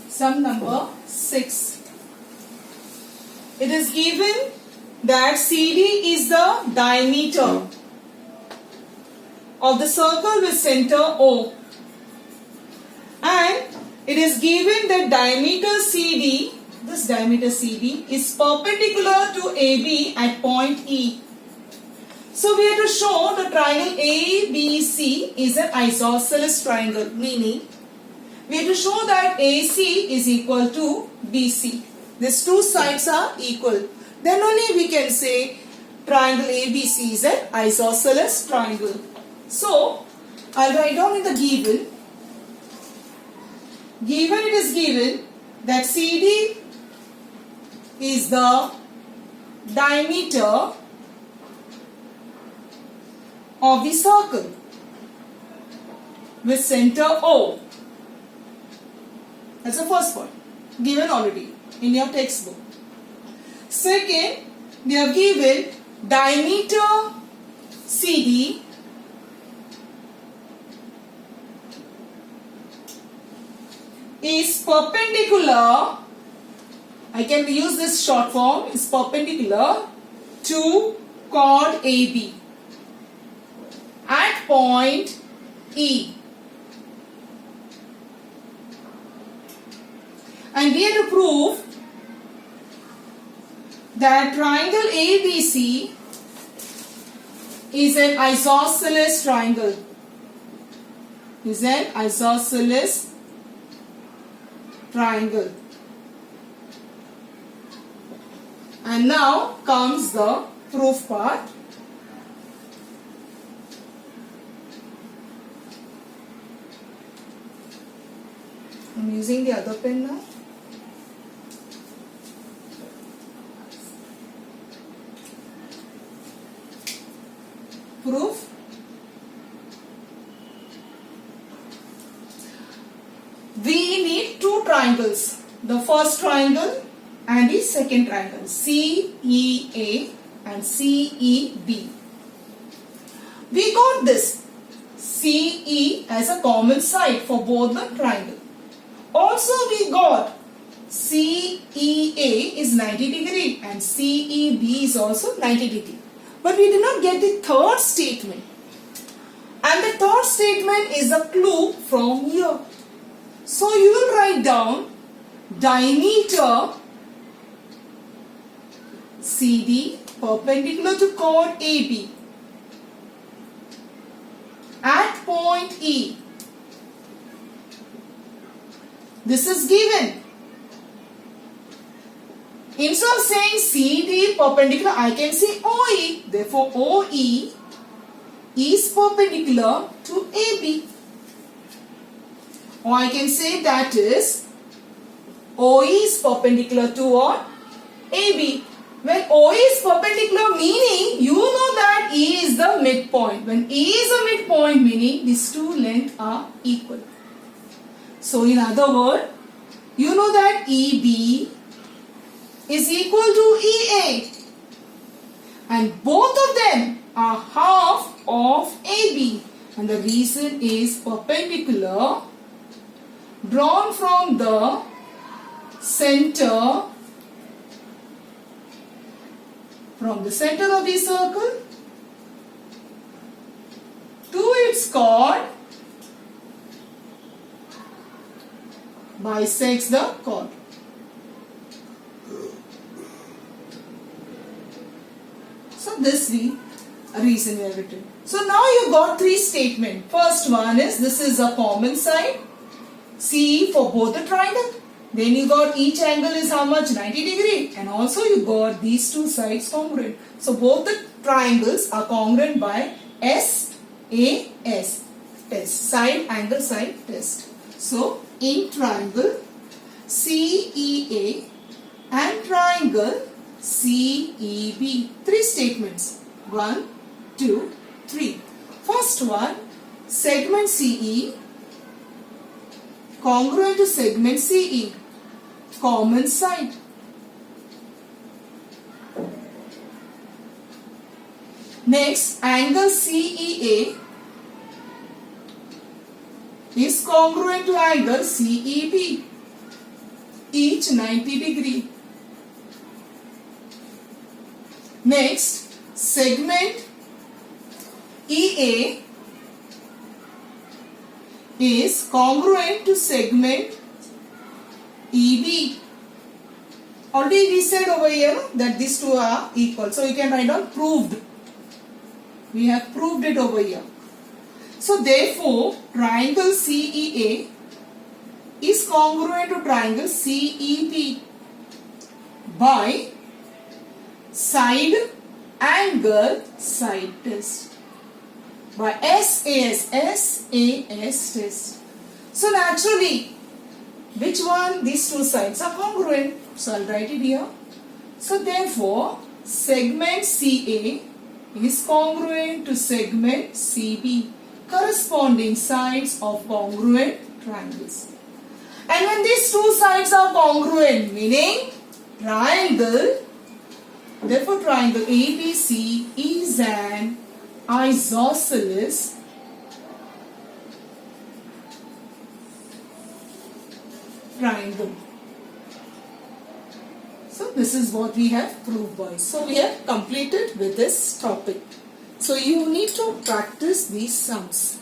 Sum number 6. It is given that CD is the diameter of the circle with center O, and it is given that diameter CD, this diameter CD is perpendicular to AB at point E. So we have to show the triangle ABC is an isosceles triangle, meaning we have to show that AC is equal to BC. These two sides are equal. Then only we can say triangle ABC is an isosceles triangle. So, I'll write down in the given. Given it is given that CD is the diameter of the circle with center O. That's the first point, given already in your textbook. Second, they have given diameter CD is perpendicular, I can use this short form, is perpendicular to chord AB at point E. And we have to prove that triangle ABC is an isosceles triangle. Is an isosceles triangle. And now comes the proof part. I'm using the other pen now. Proof. We need two triangles. The first triangle and the second triangle. CEA and CEB. We got this CE as a common side for both the triangle. Also we got CEA is 90 degree and CEB is also 90 degree. But we did not get the third statement. And the third statement is a clue from here. So you will write down diameter CD perpendicular to chord AB at point E. This is given. Instead of saying CD perpendicular, I can say OE. Therefore, OE is perpendicular to AB. Or I can say that is OE is perpendicular to what? AB. When OE is perpendicular, meaning you know that E is the midpoint. When E is a midpoint, meaning these two lengths are equal. So in other words, you know that EB is equal to EA, and both of them are half of AB, and the reason is perpendicular drawn from the center of the circle to its chord bisects the chord. So this the reason we have written. So now you got three statements. First one is this is a common side CE for both the triangle. Then you got each angle is how much? 90 degree. And also you got these two sides congruent. So both the triangles are congruent by SAS test. Side angle side test. So in triangle CEA and triangle CEB. Three statements. 1, 2, 3. First one, segment CE congruent to segment CE. Common side. Next, angle CEA is congruent to angle CEB. each 90 degree. Next, segment EA is congruent to segment EB. Already we said over here that these two are equal. So you can write down proved. We have proved it over here. So therefore, triangle CEA is congruent to triangle CEB by side angle side test. By SAS test. So naturally, which one? These two sides are congruent. So I'll write it here. So therefore, segment CA is congruent to segment CB, corresponding sides of congruent triangles. And when these two sides are congruent, meaning triangle, therefore triangle ABC is an isosceles triangle. So this is what we have proved, boys. So we have completed with this topic. So you need to practice these sums.